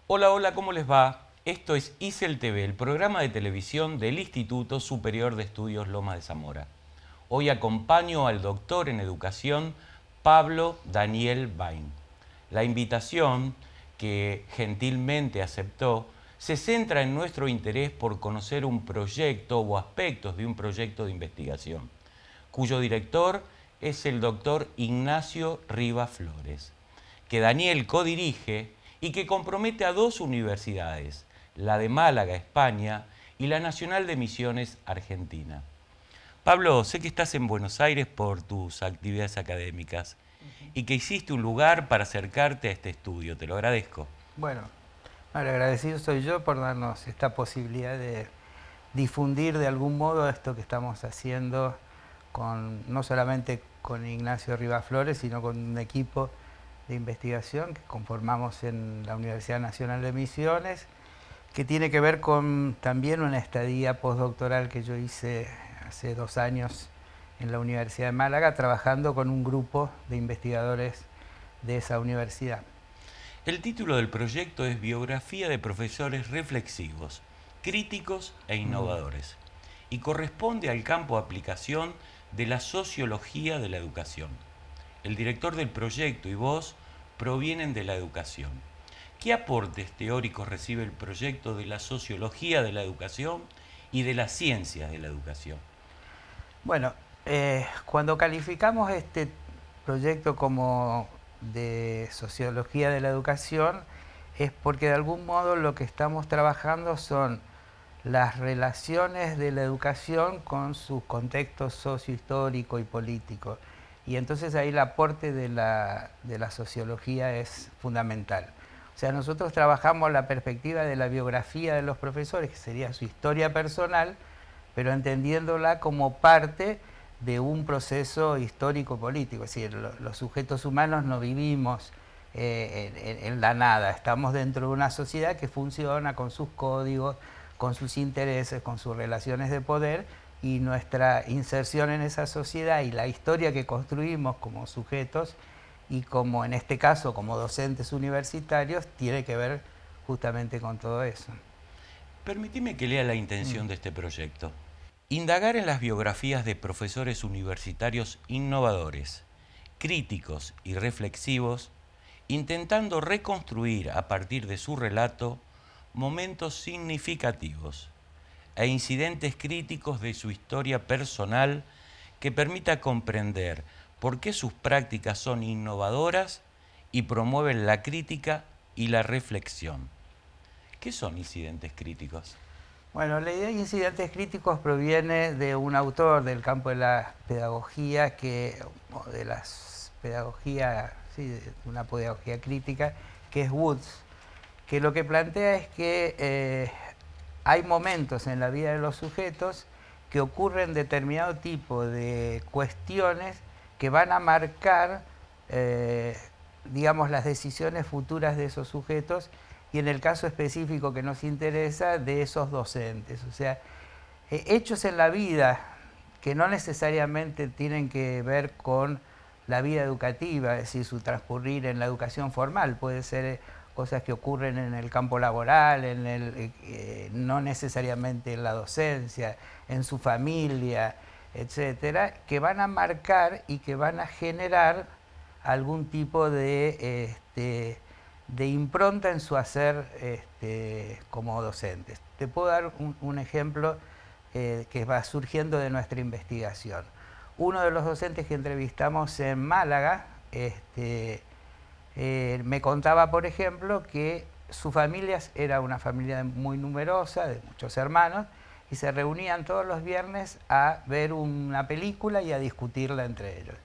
Hola, hola, ¿cómo les va? Esto es ISEL TV, el programa de televisión del Instituto Superior de Estudios Lomas de Zamora. Hoy acompaño al doctor en educación, Pablo Daniel Bain. La invitación que gentilmente aceptó se centra en nuestro interés por conocer un proyecto o aspectos de un proyecto de investigación, cuyo director es el doctor Ignacio Rivas Flores, que Daniel codirige y que compromete a dos universidades, la de Málaga, España, y la Nacional de Misiones, Argentina. Pablo, sé que estás en Buenos Aires por tus actividades académicas y que hiciste un lugar para acercarte a este estudio. Te lo agradezco. Bueno, el agradecido soy yo por darnos esta posibilidad de difundir de algún modo esto que estamos haciendo no solamente con Ignacio Rivas Flores, sino con un equipo de investigación que conformamos en la Universidad Nacional de Misiones, que tiene que ver con también una estadía postdoctoral que yo hice hace 2 años en la Universidad de Málaga, trabajando con un grupo de investigadores de esa universidad. El título del proyecto es Biografía de profesores reflexivos, críticos e innovadores, y corresponde al campo de aplicación de la sociología de la educación. El director del proyecto y vos provienen de la educación. ¿Qué aportes teóricos recibe el proyecto de la sociología de la educación y de las ciencias de la educación? Bueno, cuando calificamos este proyecto como de sociología de la educación, es porque de algún modo lo que estamos trabajando son las relaciones de la educación con su contexto sociohistórico y político. Y entonces ahí el aporte de la sociología es fundamental. O sea, nosotros trabajamos la perspectiva de la biografía de los profesores, que sería su historia personal, pero entendiéndola como parte de un proceso histórico-político. Es decir, los sujetos humanos no vivimos en la nada, estamos dentro de una sociedad que funciona con sus códigos, con sus intereses, con sus relaciones de poder, y nuestra inserción en esa sociedad y la historia que construimos como sujetos y como en este caso como docentes universitarios tiene que ver justamente con todo eso. Permitime que lea la intención de este proyecto. Indagar en las biografías de profesores universitarios innovadores, críticos y reflexivos, intentando reconstruir a partir de su relato momentos significativos e incidentes críticos de su historia personal que permita comprender por qué sus prácticas son innovadoras y promueven la crítica y la reflexión. ¿Qué son incidentes críticos? Bueno, la idea de incidentes críticos proviene de un autor del campo de la pedagogía, de una pedagogía crítica, que es Woods, que lo que plantea es que hay momentos en la vida de los sujetos que ocurren determinado tipo de cuestiones que van a marcar, digamos, las decisiones futuras de esos sujetos, y en el caso específico que nos interesa, de esos docentes. O sea, hechos en la vida que no necesariamente tienen que ver con la vida educativa, es decir, su transcurrir en la educación formal, puede ser cosas que ocurren en el campo laboral, no necesariamente en la docencia, en su familia, etcétera, que van a marcar y que van a generar algún tipo de impronta en su hacer como docentes. Te puedo dar un ejemplo que va surgiendo de nuestra investigación. Uno de los docentes que entrevistamos en Málaga me contaba, por ejemplo, que su familia era una familia muy numerosa, de muchos hermanos, y se reunían todos los viernes a ver una película y a discutirla entre ellos.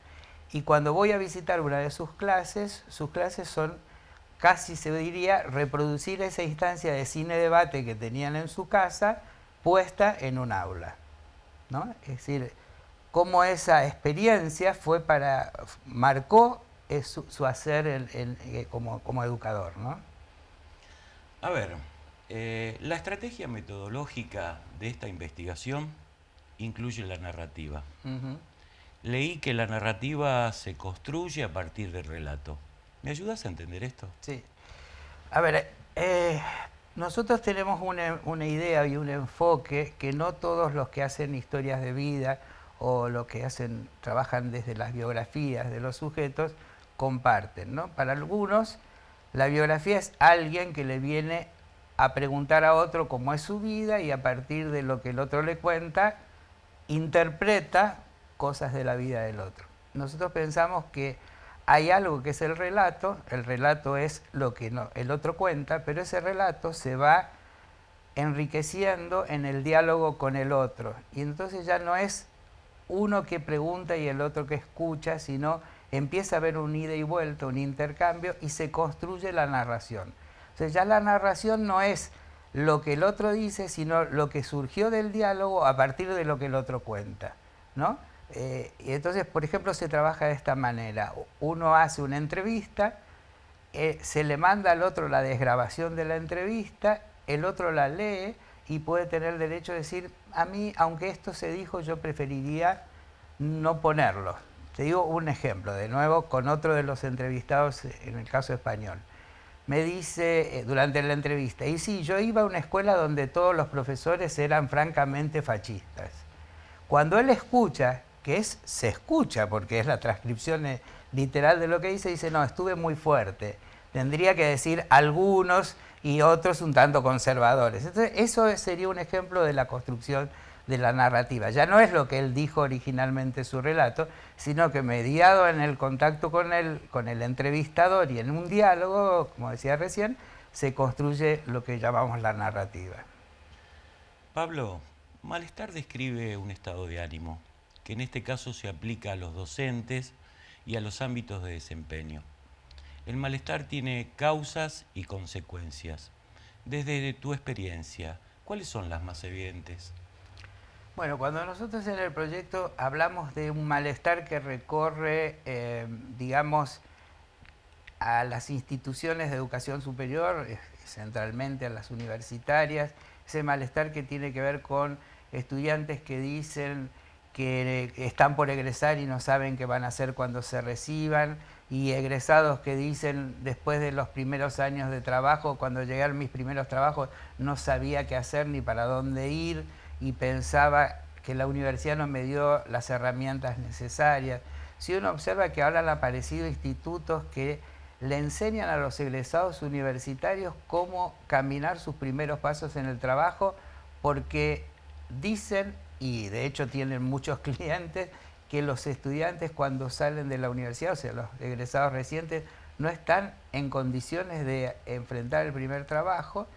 Y cuando voy a visitar una de sus clases son casi, se diría, reproducir esa instancia de cine-debate que tenían en su casa, puesta en un aula, ¿no? Es decir, cómo esa experiencia marcó su hacer como educador, ¿no? A ver, la estrategia metodológica de esta investigación incluye la narrativa. Leí que la narrativa se construye a partir del relato. ¿Me ayudas a entender esto? Sí. A ver, nosotros tenemos una idea y un enfoque que no todos los que hacen historias de vida o los que trabajan desde las biografías de los sujetos comparten, ¿no? Para algunos, la biografía es alguien que le viene a preguntar a otro cómo es su vida y a partir de lo que el otro le cuenta, interpreta cosas de la vida del otro. Nosotros pensamos que hay algo que es el relato es lo que el otro cuenta, pero ese relato se va enriqueciendo en el diálogo con el otro. Y entonces ya no es uno que pregunta y el otro que escucha, sino empieza a haber un ida y vuelta, un intercambio y se construye la narración. O sea, ya la narración no es lo que el otro dice, sino lo que surgió del diálogo a partir de lo que el otro cuenta, ¿no? Y entonces, por ejemplo, se trabaja de esta manera. Uno hace una entrevista, se le manda al otro la desgrabación de la entrevista, el otro la lee y puede tener el derecho de decir, a mí, aunque esto se dijo, yo preferiría no ponerlo. Te digo un ejemplo, de nuevo, con otro de los entrevistados, en el caso español. Me dice durante la entrevista, y sí, yo iba a una escuela donde todos los profesores eran francamente fascistas. Cuando él escucha, se escucha, porque es la transcripción literal de lo que dice, no, estuve muy fuerte. Tendría que decir algunos y otros un tanto conservadores. Entonces, eso sería un ejemplo de la construcción de la narrativa. Ya no es lo que él dijo originalmente en su relato, sino que mediado en el contacto con el entrevistador y en un diálogo, como decía recién, se construye lo que llamamos la narrativa. Pablo, malestar describe un estado de ánimo, que en este caso se aplica a los docentes y a los ámbitos de desempeño. El malestar tiene causas y consecuencias. Desde tu experiencia, ¿cuáles son las más evidentes? Bueno, cuando nosotros en el proyecto hablamos de un malestar que recorre, digamos, a las instituciones de educación superior, centralmente a las universitarias, ese malestar que tiene que ver con estudiantes que dicen que están por egresar y no saben qué van a hacer cuando se reciban, y egresados que dicen después de los primeros años de trabajo, cuando llegué a mis primeros trabajos no sabía qué hacer ni para dónde ir y pensaba que la universidad no me dio las herramientas necesarias. Si uno observa que ahora han aparecido institutos que le enseñan a los egresados universitarios cómo caminar sus primeros pasos en el trabajo, porque dicen, y de hecho tienen muchos clientes, que los estudiantes cuando salen de la universidad, o sea, los egresados recientes, no están en condiciones de enfrentar el primer trabajo.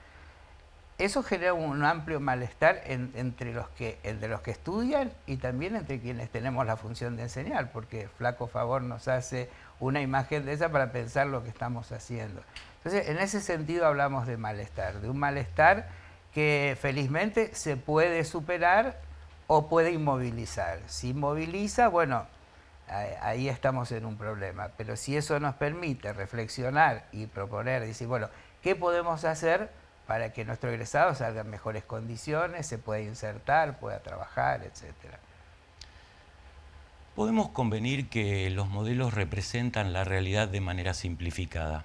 Eso genera un amplio malestar entre los que estudian y también entre quienes tenemos la función de enseñar, porque flaco favor nos hace una imagen de esa para pensar lo que estamos haciendo. Entonces, en ese sentido hablamos de un malestar que felizmente se puede superar o puede inmovilizar. Si inmoviliza, bueno, ahí estamos en un problema. Pero si eso nos permite reflexionar y proponer, decir, bueno, ¿qué podemos hacer para que nuestro egresado salga en mejores condiciones, se pueda insertar, pueda trabajar, etcétera? Podemos convenir que los modelos representan la realidad de manera simplificada,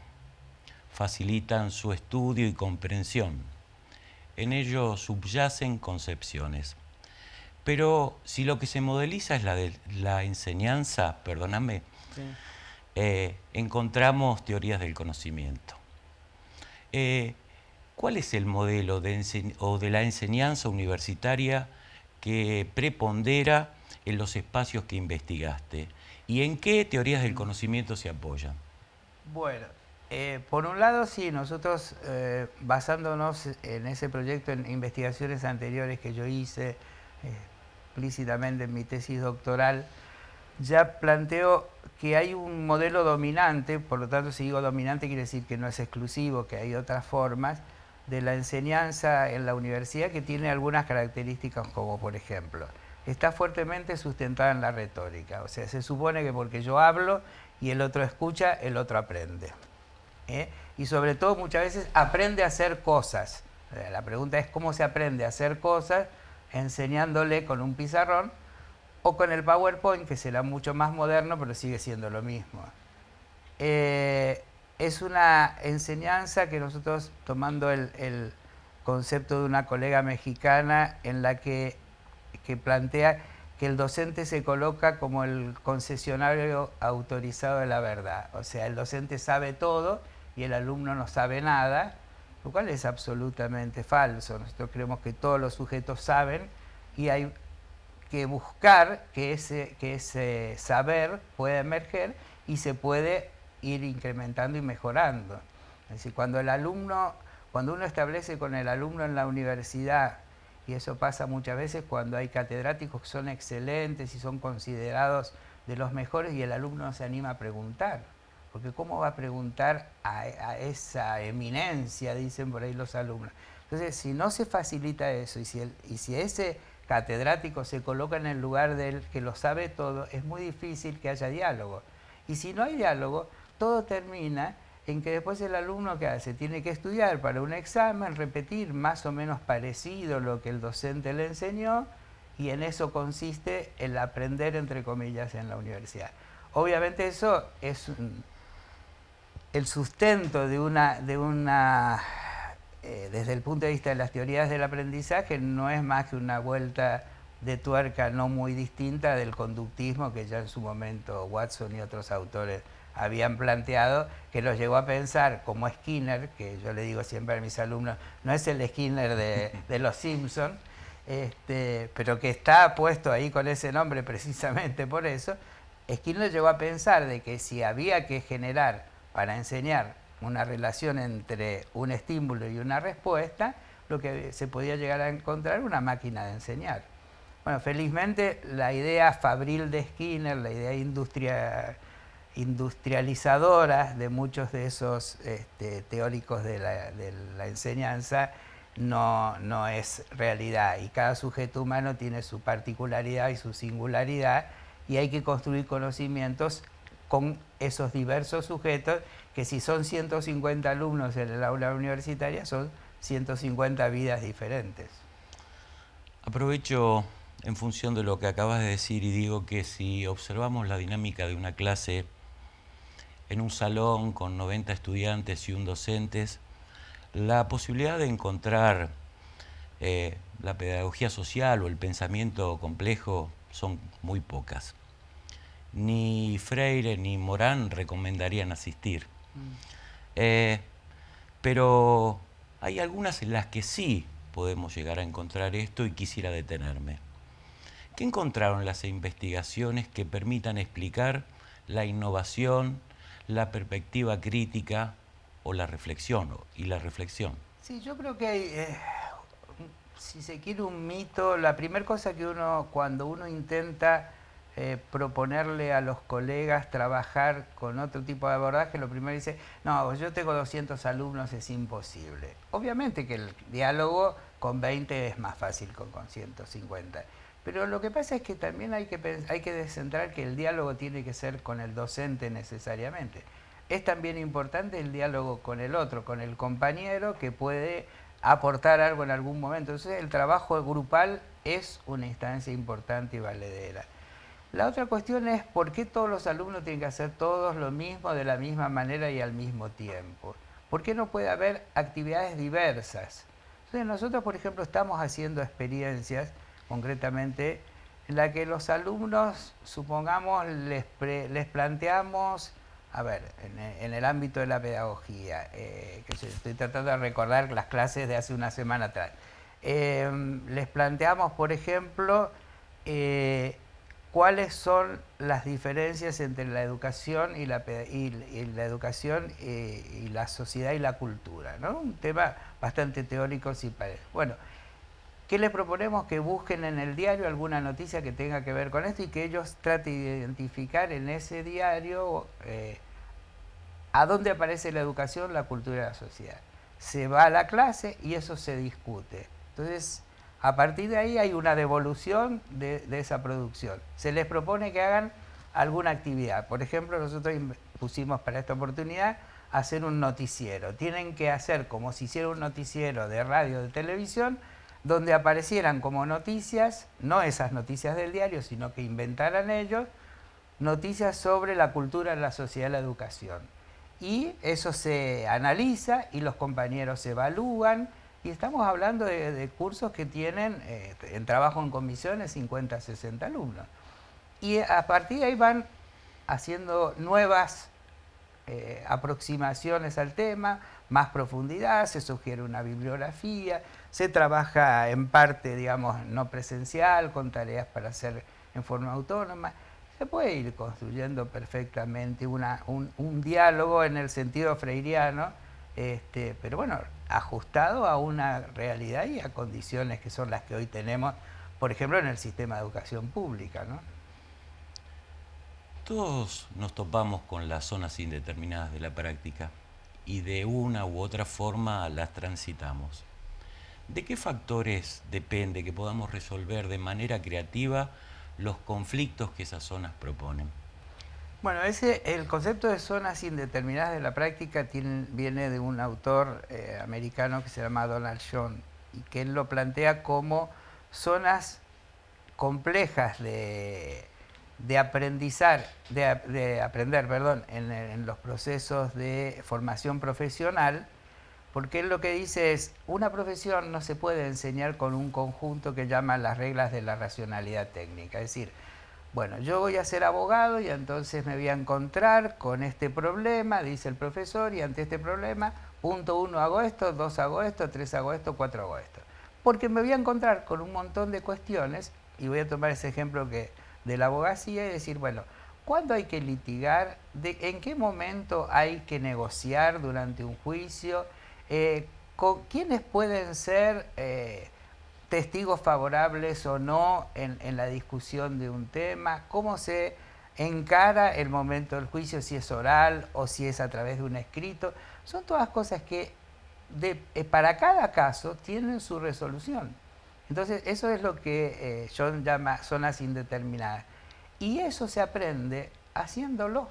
facilitan su estudio y comprensión. En ellos subyacen concepciones. Pero si lo que se modeliza es la enseñanza, perdóname, Sí. encontramos teorías del conocimiento. ¿Cuál es el modelo de la enseñanza universitaria que prepondera en los espacios que investigaste? ¿Y en qué teorías del conocimiento se apoyan? Bueno, por un lado sí, nosotros basándonos en ese proyecto, en investigaciones anteriores que yo hice explícitamente en mi tesis doctoral, ya planteo que hay un modelo dominante, por lo tanto si digo dominante quiere decir que no es exclusivo, que hay otras formas de la enseñanza en la universidad que tiene algunas características como por ejemplo, está fuertemente sustentada en la retórica, o sea, se supone que porque yo hablo y el otro escucha, el otro aprende. Y sobre todo muchas veces aprende a hacer cosas. La pregunta es cómo se aprende a hacer cosas enseñándole con un pizarrón o con el PowerPoint, que será mucho más moderno, pero sigue siendo lo mismo. Es una enseñanza que nosotros, tomando el concepto de una colega mexicana, en la que plantea que el docente se coloca como el concesionario autorizado de la verdad. O sea, el docente sabe todo y el alumno no sabe nada, lo cual es absolutamente falso. Nosotros creemos que todos los sujetos saben y hay que buscar que ese saber pueda emerger y se puede ir incrementando y mejorando. Es decir, cuando uno establece con el alumno en la universidad, y eso pasa muchas veces cuando hay catedráticos que son excelentes y son considerados de los mejores y el alumno no se anima a preguntar. Porque ¿cómo va a preguntar a esa eminencia, dicen por ahí los alumnos? Entonces, si no se facilita eso y si ese catedrático se coloca en el lugar del que lo sabe todo, es muy difícil que haya diálogo. Y si no hay diálogo, todo termina en que después el alumno que hace tiene que estudiar para un examen, repetir más o menos parecido lo que el docente le enseñó, y en eso consiste el aprender, entre comillas, en la universidad. Obviamente eso es el sustento desde el punto de vista de las teorías del aprendizaje, no es más que una vuelta de tuerca no muy distinta del conductismo que ya en su momento Watson y otros autores habían planteado, que los llevó a pensar como Skinner, que yo le digo siempre a mis alumnos, no es el Skinner de los Simpsons, pero que está puesto ahí con ese nombre precisamente por eso. Skinner llegó a pensar de que si había que generar para enseñar una relación entre un estímulo y una respuesta, lo que se podía llegar a encontrar una máquina de enseñar. Bueno, felizmente la idea fabril de Skinner, la idea industrializadora de muchos de esos teóricos de la enseñanza no es realidad, y cada sujeto humano tiene su particularidad y su singularidad, y hay que construir conocimientos con esos diversos sujetos, que si son 150 alumnos en el aula universitaria, son 150 vidas diferentes. Aprovecho en función de lo que acabas de decir y digo que si observamos la dinámica de una clase en un salón con 90 estudiantes y un docente, la posibilidad de encontrar la pedagogía social o el pensamiento complejo son muy pocas. Ni Freire ni Morán recomendarían asistir. Pero hay algunas en las que sí podemos llegar a encontrar esto y quisiera detenerme. ¿Qué encontraron las investigaciones que permitan explicar la innovación, la perspectiva crítica o la reflexión y la reflexión? Sí, yo creo que hay, si se quiere, un mito. La primera cosa que cuando uno intenta proponerle a los colegas trabajar con otro tipo de abordaje, lo primero dice, no, yo tengo 200 alumnos, es imposible. Obviamente que el diálogo con 20 es más fácil que con 150. Pero lo que pasa es que también hay que descentrar que el diálogo tiene que ser con el docente necesariamente. Es también importante el diálogo con el otro, con el compañero que puede aportar algo en algún momento. Entonces el trabajo grupal es una instancia importante y valedera. La otra cuestión es por qué todos los alumnos tienen que hacer todos lo mismo, de la misma manera y al mismo tiempo. ¿Por qué no puede haber actividades diversas? Entonces nosotros, por ejemplo, estamos haciendo experiencias, concretamente, en la que los alumnos, supongamos, les planteamos, a ver, en el ámbito de la pedagogía, estoy tratando de recordar las clases de hace una semana atrás, les planteamos, por ejemplo, cuáles son las diferencias entre la educación y la educación y la sociedad y la cultura, ¿no? Un tema bastante teórico, si parece. Bueno, ¿qué les proponemos? Que busquen en el diario alguna noticia que tenga que ver con esto y que ellos traten de identificar en ese diario a dónde aparece la educación, la cultura y la sociedad. Se va a la clase y eso se discute. Entonces, a partir de ahí hay una devolución de esa producción. Se les propone que hagan alguna actividad. Por ejemplo, nosotros pusimos para esta oportunidad hacer un noticiero. Tienen que hacer como si hiciera un noticiero de radio, de televisión, donde aparecieran como noticias, no esas noticias del diario, sino que inventaran ellos, noticias sobre la cultura, la sociedad, la educación. Y eso se analiza y los compañeros se evalúan. Y estamos hablando de cursos que tienen, en trabajo en comisiones, 50, 60 alumnos. Y a partir de ahí van haciendo nuevas aproximaciones al tema, más profundidad, se sugiere una bibliografía, se trabaja en parte, digamos, no presencial, con tareas para hacer en forma autónoma. Se puede ir construyendo perfectamente un diálogo en el sentido freiriano, pero bueno, ajustado a una realidad y a condiciones que son las que hoy tenemos, por ejemplo, en el sistema de educación pública, ¿no? Todos nos topamos con las zonas indeterminadas de la práctica y de una u otra forma las transitamos. ¿De qué factores depende que podamos resolver de manera creativa los conflictos que esas zonas proponen? Bueno, el concepto de zonas indeterminadas de la práctica viene de un autor americano que se llama Donald John, y que él lo plantea como zonas complejas de aprender, perdón, en los procesos de formación profesional, porque él lo que dice es, una profesión no se puede enseñar con un conjunto que llama las reglas de la racionalidad técnica, es decir, bueno, yo voy a ser abogado y entonces me voy a encontrar con este problema, dice el profesor, y ante este problema, punto 1 hago esto, 2 hago esto, 3 hago esto, 4 hago esto. Porque me voy a encontrar con un montón de cuestiones, y voy a tomar ese ejemplo de la abogacía y decir, bueno, ¿cuándo hay que litigar? ¿En qué momento hay que negociar durante un juicio? ¿Quiénes pueden ser testigos favorables o no en la discusión de un tema? ¿Cómo se encara el momento del juicio, si es oral o si es a través de un escrito? Son todas cosas que para cada caso tienen su resolución. Entonces eso es lo que John llama zonas indeterminadas. Y eso se aprende haciéndolo.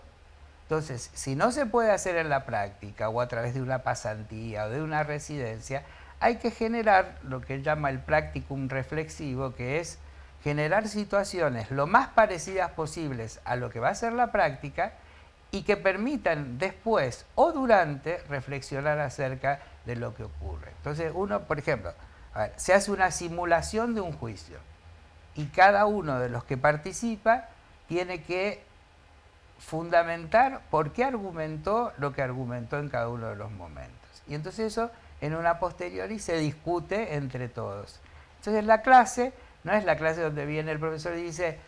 Entonces, si no se puede hacer en la práctica o a través de una pasantía o de una residencia, hay que generar lo que él llama el practicum reflexivo, que es generar situaciones lo más parecidas posibles a lo que va a ser la práctica y que permitan después o durante reflexionar acerca de lo que ocurre. Entonces, uno, por ejemplo, se hace una simulación de un juicio y cada uno de los que participa tiene que fundamentar por qué argumentó lo que argumentó en cada uno de los momentos. Y entonces eso en una posteriori se discute entre todos. Entonces la clase no es la clase donde viene el profesor y dice,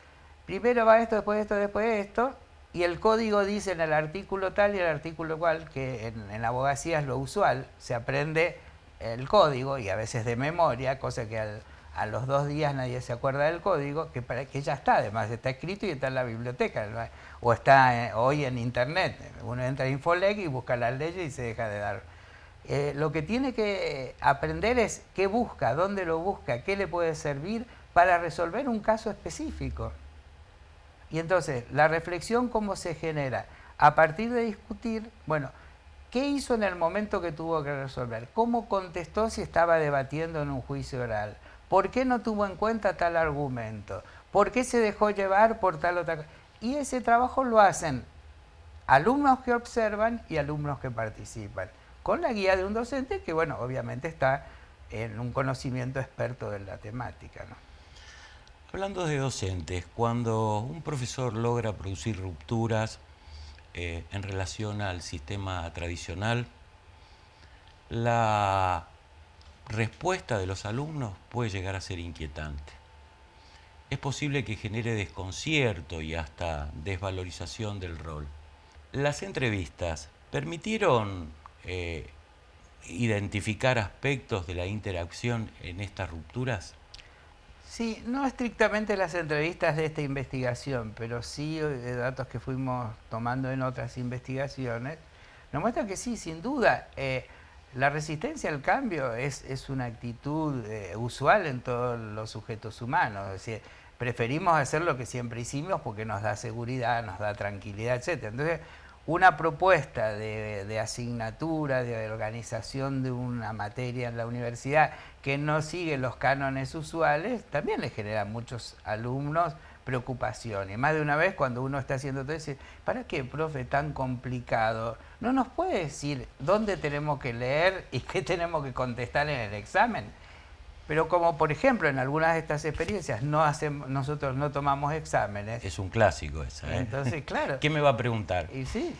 primero va esto, después esto, y el código dice en el artículo tal y el artículo cual, que en la abogacía es lo usual, se aprende el código y a veces de memoria, cosa que a los 2 días nadie se acuerda del código, que ya está, además está escrito y está en la biblioteca, ¿no? O está hoy en internet. Uno entra a Infoleg y busca las leyes y se deja de dar. Lo que tiene que aprender es qué busca, dónde lo busca, qué le puede servir para resolver un caso específico. Y entonces, la reflexión, ¿cómo se genera? A partir de discutir, bueno, ¿qué hizo en el momento que tuvo que resolver? ¿Cómo contestó si estaba debatiendo en un juicio oral? ¿Por qué no tuvo en cuenta tal argumento? ¿Por qué se dejó llevar por tal o tal cosa? Y ese trabajo lo hacen alumnos que observan y alumnos que participan, con la guía de un docente que, bueno, obviamente está en un conocimiento experto de la temática, ¿no? Hablando de docentes, cuando un profesor logra producir rupturas en relación al sistema tradicional, la respuesta de los alumnos puede llegar a ser inquietante. Es posible que genere desconcierto y hasta desvalorización del rol. Las entrevistas permitieron identificar aspectos de la interacción en estas rupturas. Sí, no estrictamente las entrevistas de esta investigación, pero sí datos que fuimos tomando en otras investigaciones, nos muestran que sí, sin duda, la resistencia al cambio es una actitud usual en todos los sujetos humanos. Es decir, preferimos hacer lo que siempre hicimos porque nos da seguridad, nos da tranquilidad, etc. Entonces, una propuesta de asignatura, de organización de una materia en la universidad que no sigue los cánones usuales, también le genera a muchos alumnos preocupación. Y más de una vez cuando uno está haciendo todo eso, ¿para qué, profe, tan complicado? ¿No nos puede decir dónde tenemos que leer y qué tenemos que contestar en el examen? Pero como por ejemplo en algunas de estas experiencias nosotros no tomamos exámenes. Es un clásico esa, ¿eh? Entonces, claro. ¿Qué me va a preguntar? Y sí,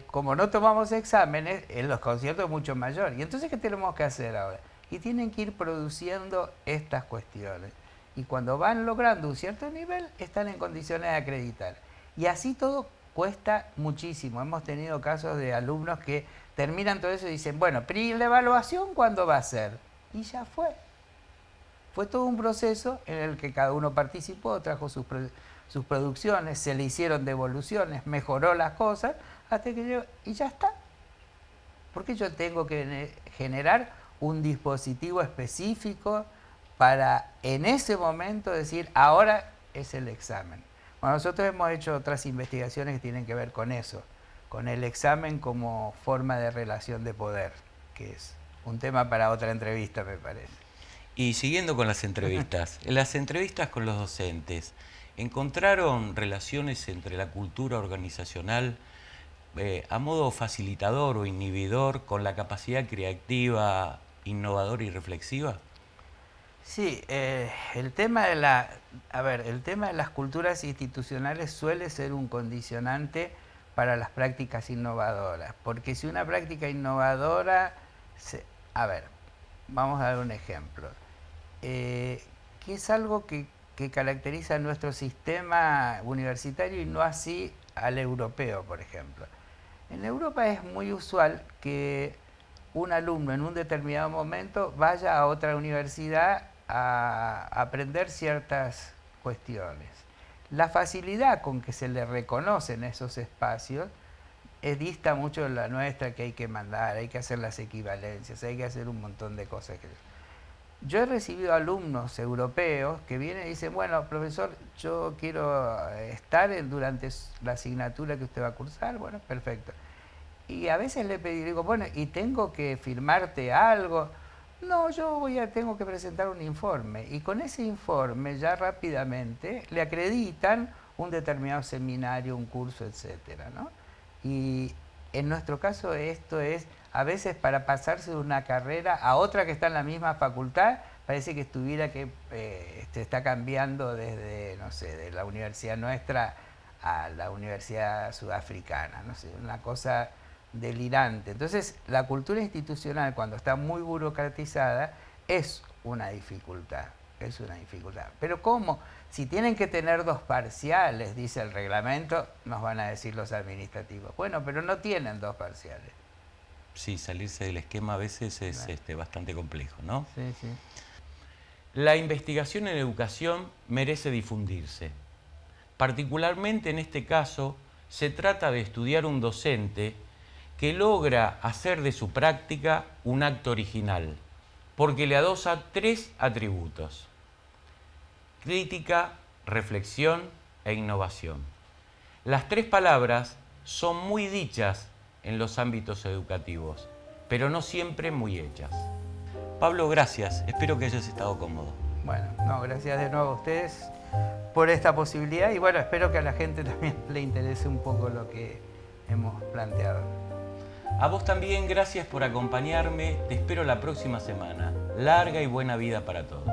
como no tomamos exámenes, en los conciertos es mucho mayor. ¿Y entonces qué tenemos que hacer ahora? Y tienen que ir produciendo estas cuestiones. Y cuando van logrando un cierto nivel, están en condiciones de acreditar. Y así todo cuesta muchísimo. Hemos tenido casos de alumnos que terminan todo eso y dicen, bueno, pero ¿y la evaluación cuándo va a ser? Y ya fue. Fue todo un proceso en el que cada uno participó, trajo sus producciones, se le hicieron devoluciones, mejoró las cosas, hasta que llegó, y ya está. Porque yo tengo que generar un dispositivo específico para en ese momento decir, ahora es el examen. Bueno, nosotros hemos hecho otras investigaciones que tienen que ver con eso, con el examen como forma de relación de poder, que es un tema para otra entrevista, me parece. Y siguiendo con las entrevistas con los docentes, ¿encontraron relaciones entre la cultura organizacional a modo facilitador o inhibidor con la capacidad creativa, innovadora y reflexiva? Sí, el tema de las culturas institucionales suele ser un condicionante para las prácticas innovadoras, porque si una práctica innovadora, vamos a dar un ejemplo, que es algo que caracteriza a nuestro sistema universitario y no así al europeo, por ejemplo. En Europa es muy usual que un alumno en un determinado momento vaya a otra universidad a aprender ciertas cuestiones. La facilidad con que se le reconocen esos espacios dista mucho de la nuestra, que hay que mandar, hay que hacer las equivalencias, hay que hacer un montón de cosas. Yo he recibido alumnos europeos que vienen y dicen, bueno, profesor, yo quiero estar durante la asignatura que usted va a cursar. Bueno, perfecto. Y a veces le digo, bueno, ¿y tengo que firmarte algo? No, tengo que presentar un informe. Y con ese informe ya rápidamente le acreditan un determinado seminario, un curso, etcétera, ¿no? Y en nuestro caso esto es, a veces para pasarse de una carrera a otra que está en la misma facultad, parece que está cambiando desde, no sé, de la universidad nuestra a la universidad sudafricana, no sé, una cosa delirante. Entonces, la cultura institucional, cuando está muy burocratizada, es una dificultad, es una dificultad. Pero ¿cómo? Si tienen que tener 2 parciales, dice el reglamento, nos van a decir los administrativos. Bueno, pero no tienen 2 parciales. Sí, salirse del esquema a veces es bastante complejo, ¿no? Sí, sí. La investigación en educación merece difundirse. Particularmente en este caso, se trata de estudiar un docente que logra hacer de su práctica un acto original, porque le adosa 3 atributos: crítica, reflexión e innovación. Las 3 palabras son muy dichas en los ámbitos educativos, pero no siempre muy hechas. Pablo, gracias. Espero que hayas estado cómodo. Bueno, no, gracias de nuevo a ustedes. por esta posibilidad y bueno, espero que a la gente también le interese un poco lo que hemos planteado. A vos también, gracias por acompañarme. Te espero la próxima semana. Larga y buena vida para todos.